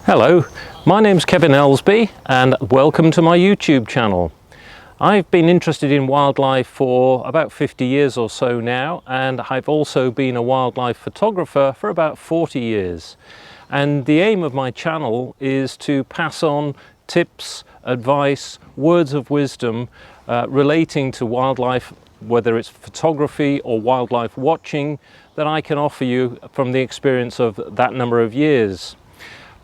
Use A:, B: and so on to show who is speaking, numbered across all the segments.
A: Hello, my name's Kevin Ellsby and welcome to my YouTube channel. I've been interested in wildlife for about 50 years or so now, and I've also been a wildlife photographer for about 40 years. And the aim of my channel is to pass on tips, advice, words of wisdom relating to wildlife, whether it's photography or wildlife watching, that I can offer you from the experience of that number of years.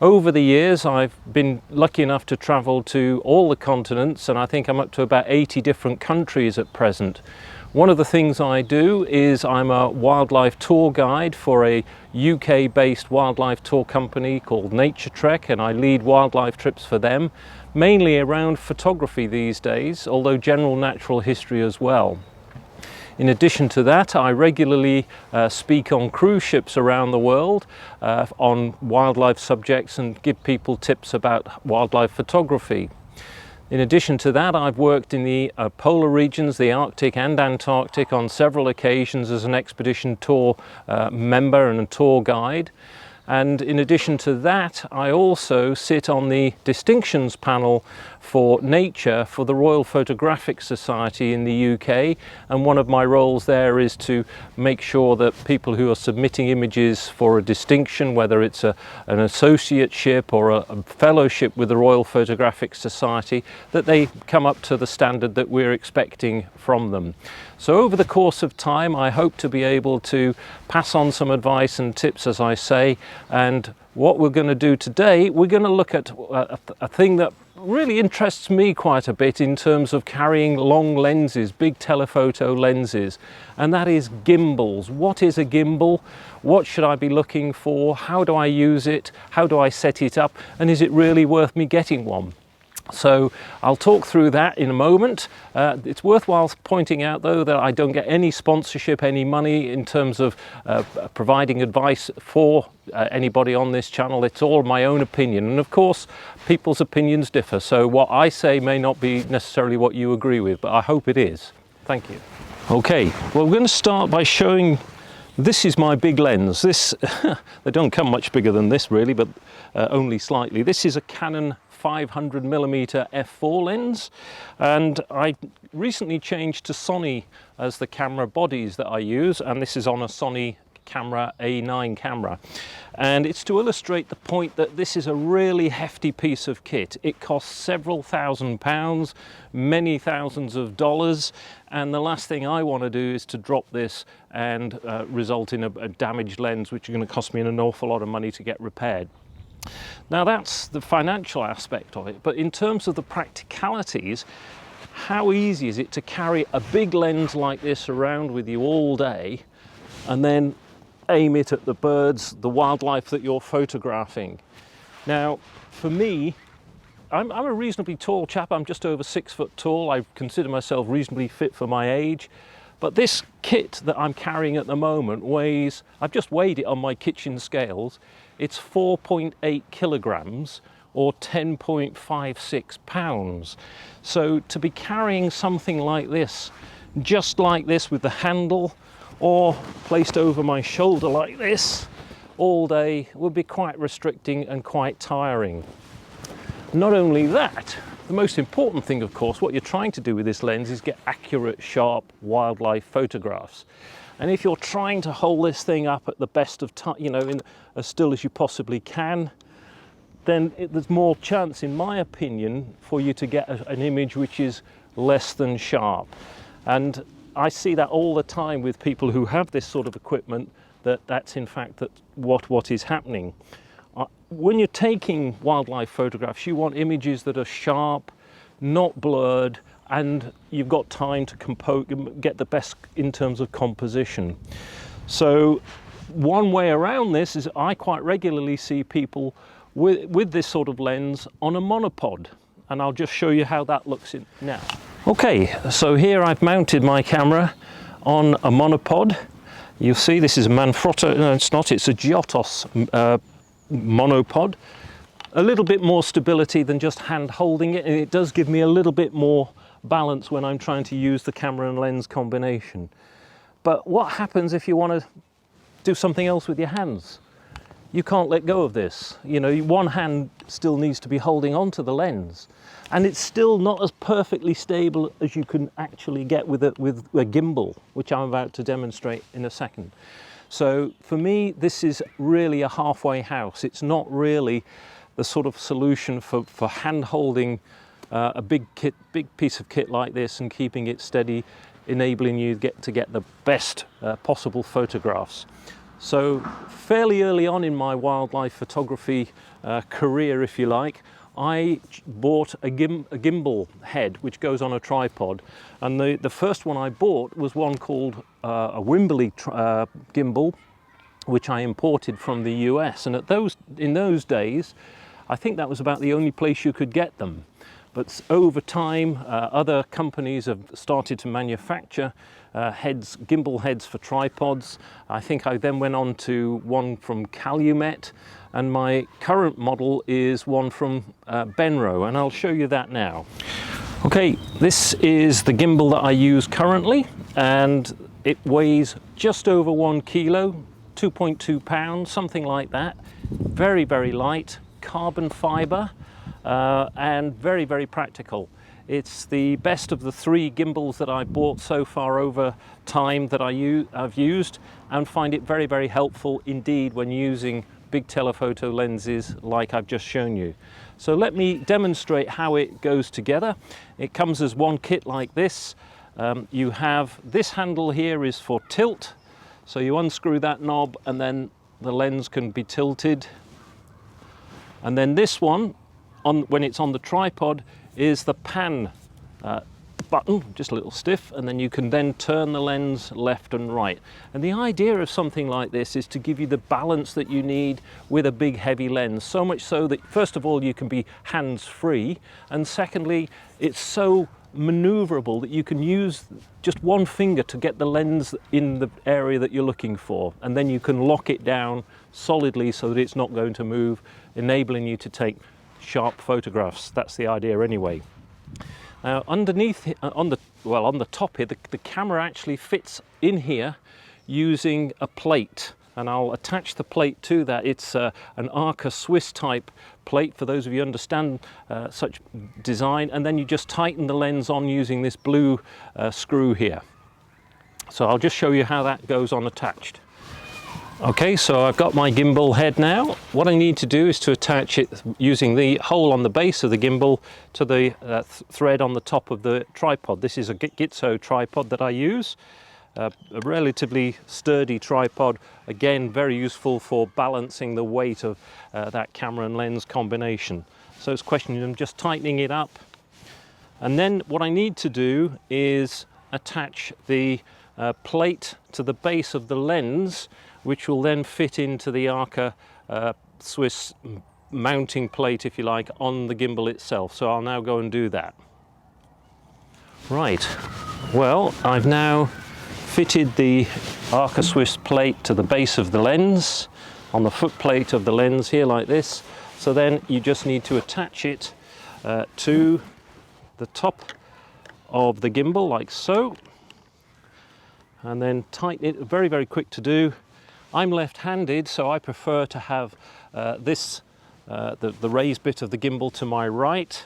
A: Over the years, I've been lucky enough to travel to all the continents, and I think I'm up to about 80 different countries at present. One of the things I do is I'm a wildlife tour guide for a UK-based wildlife tour company called Nature Trek, and I lead wildlife trips for them, mainly around photography these days, although general natural history as well. In addition to that, I regularly speak on cruise ships around the world on wildlife subjects and give people tips about wildlife photography. In addition to that, I've worked in the polar regions, the Arctic and Antarctic, on several occasions as an expedition tour member and a tour guide. And in addition to that, I also sit on the distinctions panel for nature for the Royal Photographic Society in the UK, and one of my roles there is to make sure that people who are submitting images for a distinction, whether it's an associateship or a fellowship with the Royal Photographic Society, that they come up to the standard that we're expecting from them. So over the course of time, I hope to be able to pass on some advice and tips, as I say. And what we're going to do today, we're going to look at a thing that really interests me quite a bit in terms of carrying long lenses, big telephoto lenses, and that is gimbals. What is a gimbal? What should I be looking for? How do I use it? How do I set it up? And is it really worth me getting one? So I'll talk through that in a moment. It's worthwhile pointing out though that I don't get any sponsorship, any money in terms of providing advice for anybody on this channel. It's all my own opinion, and of course people's opinions differ, so what I say may not be necessarily what you agree with, but I hope it is. Thank you. Okay, well, we're going to start by showing, this is my big lens. This they don't come much bigger than this really, but only slightly. This is a Canon 500mm f4 lens, and I recently changed to Sony as the camera bodies that I use, and this is on a Sony camera A9 camera, and it's to illustrate the point that this is a really hefty piece of kit. It costs several £1,000s, many thousands of dollars, and the last thing I want to do is to drop this and result in a damaged lens, which is going to cost me an awful lot of money to get repaired. Now that's the financial aspect of it, but in terms of the practicalities, how easy is it to carry a big lens like this around with you all day and then aim it at the birds, the wildlife that you're photographing? Now, for me, I'm a reasonably tall chap. I'm just over 6 foot tall. I consider myself reasonably fit for my age. But this kit that I'm carrying at the moment weighs, I've just weighed it on my kitchen scales, it's 4.8 kilograms or 10.56 pounds. So to be carrying something like this, just like this with the handle or placed over my shoulder like this all day would be quite restricting and quite tiring. Not only that, the most important thing, of course, what you're trying to do with this lens is get accurate, sharp wildlife photographs. And if you're trying to hold this thing up at the best of time, you know, as still as you possibly can, then there's more chance, in my opinion, for you to get an image which is less than sharp. And I see that all the time with people who have this sort of equipment, that's in fact what is happening. When you're taking wildlife photographs, you want images that are sharp, not blurred, and you've got time to get the best in terms of composition. So one way around this is I quite regularly see people with this sort of lens on a monopod, and I'll just show you how that looks now. Okay, so here I've mounted my camera on a monopod. You'll see this is a Manfrotto, no it's not, it's a Giottos monopod. A little bit more stability than just hand holding it, and it does give me a little bit more balance when I'm trying to use the camera and lens combination. But what happens if you want to do something else with your hands? you can't let go of this. You know, one hand still needs to be holding on to the lens, and it's still not as perfectly stable as you can actually get with a gimbal, which I'm about to demonstrate in a second. So for me, this is really a halfway house. It's not really the sort of solution for hand holding a big piece of kit like this and keeping it steady, enabling you to get the best possible photographs. So fairly early on in my wildlife photography career, if you like, I bought a gimbal head which goes on a tripod, and the first one I bought was one called a Wimbly gimbal, which I imported from the US, and in those days I think that was about the only place you could get them. But over time, other companies have started to manufacture gimbal heads for tripods. I think I then went on to one from Calumet, and my current model is one from Benro, and I'll show you that now. Okay, this is the gimbal that I use currently, and it weighs just over 1 kilo, 2.2 pounds, something like that. Very, very light, carbon fiber. And very, very practical. It's the best of the 3 gimbals that I've bought so far over time that I've used, and find it very, very helpful indeed when using big telephoto lenses like I've just shown you. So let me demonstrate how it goes together. It comes as one kit like this. You have this handle here is for tilt, so you unscrew that knob and then the lens can be tilted. And then this one, when it's on the tripod, is the pan button, just a little stiff, and then you can then turn the lens left and right. And the idea of something like this is to give you the balance that you need with a big heavy lens, so much so that first of all you can be hands-free, and secondly it's so maneuverable that you can use just one finger to get the lens in the area that you're looking for, and then you can lock it down solidly so that it's not going to move, enabling you to take sharp photographs. That's the idea anyway. Now underneath, on the top here, the camera actually fits in here using a plate, and I'll attach the plate to that. It's an Arca Swiss type plate, for those of you who understand such design, and then you just tighten the lens on using this blue screw here. So I'll just show you how that goes on attached. Okay, so I've got my gimbal head now. What I need to do is to attach it using the hole on the base of the gimbal to the thread on the top of the tripod. This is a Gitzo tripod that I use, a relatively sturdy tripod, again very useful for balancing the weight of that camera and lens combination. So it's a question of just tightening it up, and then what I need to do is attach the plate to the base of the lens, which will then fit into the Arca Swiss mounting plate, if you like, on the gimbal itself. So I'll now go and do that. Right, well, I've now fitted the Arca Swiss plate to the base of the lens, on the foot plate of the lens here like this. So then you just need to attach it to the top of the gimbal like so, and then tighten it. Very, very quick to do. I'm left-handed, so I prefer to have the raised bit of the gimbal to my right,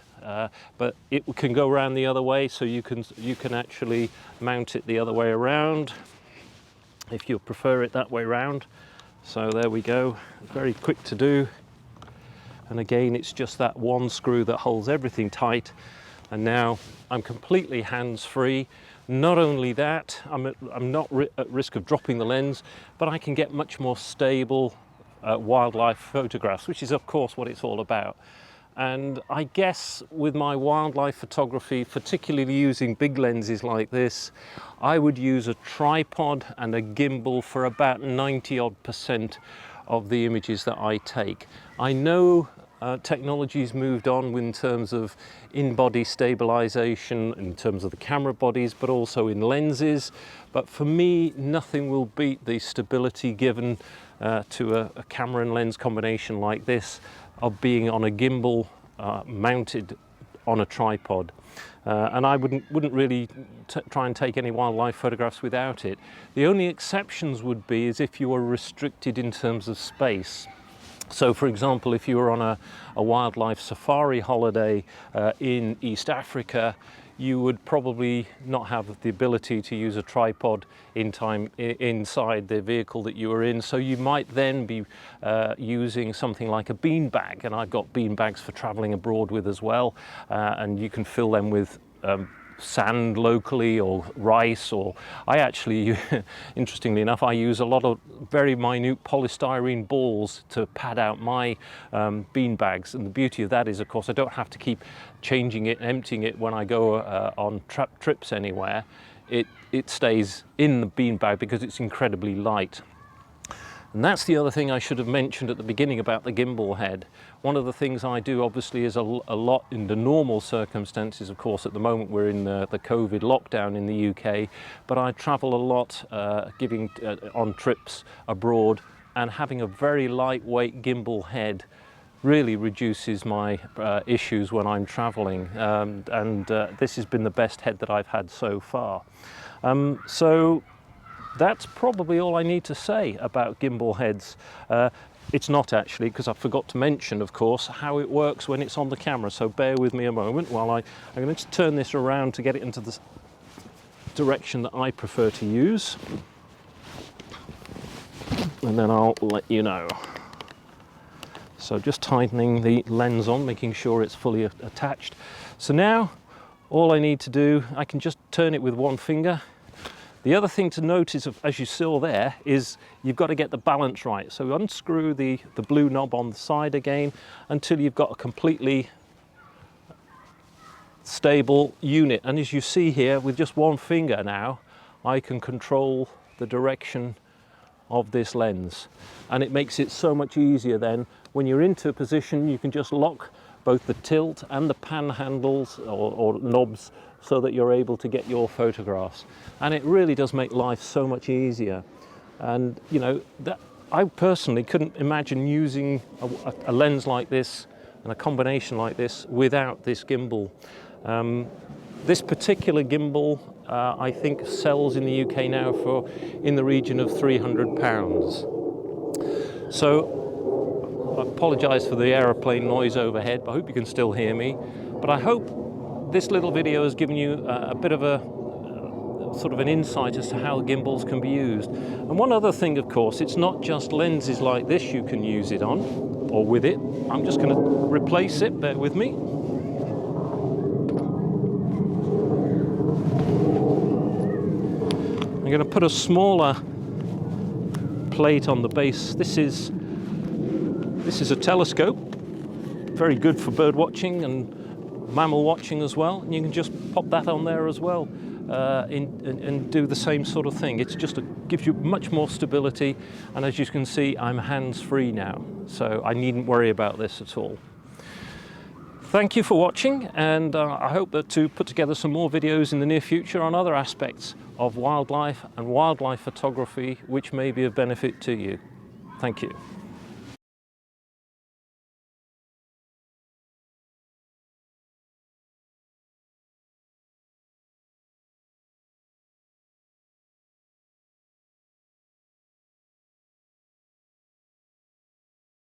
A: but it can go around the other way, so you can actually mount it the other way around if you prefer it that way around. So there we go, very quick to do. And again, it's just that one screw that holds everything tight, and now I'm completely hands-free. Not only that, I'm not at risk of dropping the lens, but I can get much more stable wildlife photographs, which is of course what it's all about. And I guess with my wildlife photography, particularly using big lenses like this, I would use a tripod and a gimbal for about 90% of the images that I take. I know technology's moved on in terms of in-body stabilization, in terms of the camera bodies, but also in lenses. But for me, nothing will beat the stability given to a camera and lens combination like this, of being on a gimbal mounted on a tripod. And I wouldn't really try and take any wildlife photographs without it. The only exceptions would be is if you were restricted in terms of space. So for example, if you were on a wildlife safari holiday in East Africa, you would probably not have the ability to use a tripod inside the vehicle that you were in. So you might then be using something like a beanbag, and I've got beanbags for traveling abroad with as well, and you can fill them with sand locally or rice, or I actually, interestingly enough, I use a lot of very minute polystyrene balls to pad out my bean bags. And the beauty of that is, of course, I don't have to keep changing it and emptying it when I go on trips anywhere. It stays in the bean bag because it's incredibly light. And that's the other thing I should have mentioned at the beginning about the gimbal head. One of the things I do obviously is a lot in the normal circumstances. Of course, at the moment we're in the COVID lockdown in the UK, but I travel a lot on trips abroad, and having a very lightweight gimbal head really reduces my issues when I'm traveling. This has been the best head that I've had so far. So that's probably all I need to say about gimbal heads. It's not actually, because I forgot to mention, of course, how it works when it's on the camera. So bear with me a moment while I'm going to turn this around to get it into the direction that I prefer to use. And then I'll let you know. So just tightening the lens on, making sure it's fully attached. So now all I need to do, I can just turn it with one finger. The other thing to notice, as you saw there, is you've got to get the balance right. So unscrew the blue knob on the side again until you've got a completely stable unit. And as you see here, with just one finger now, I can control the direction of this lens. And it makes it so much easier then. When you're into a position, you can just lock both the tilt and the pan handles or knobs so that you're able to get your photographs. And it really does make life so much easier. And you know, I personally couldn't imagine using a lens like this and a combination like this without this gimbal. This particular gimbal I think sells in the UK now for in the region of £300. So I apologise for the aeroplane noise overhead, but I hope you can still hear me. But I hope this little video has given you a bit of a sort of an insight as to how gimbals can be used. And one other thing, of course, it's not just lenses like this you can use it on, or with it. I'm just going to replace it, bear with me. I'm going to put a smaller plate on the base. This is a telescope, very good for bird watching and mammal watching as well. And you can just pop that on there as well and do the same sort of thing. It's just gives you much more stability. And as you can see, I'm hands-free now, so I needn't worry about this at all. Thank you for watching, and I hope to put together some more videos in the near future on other aspects of wildlife and wildlife photography which may be of benefit to you. Thank you.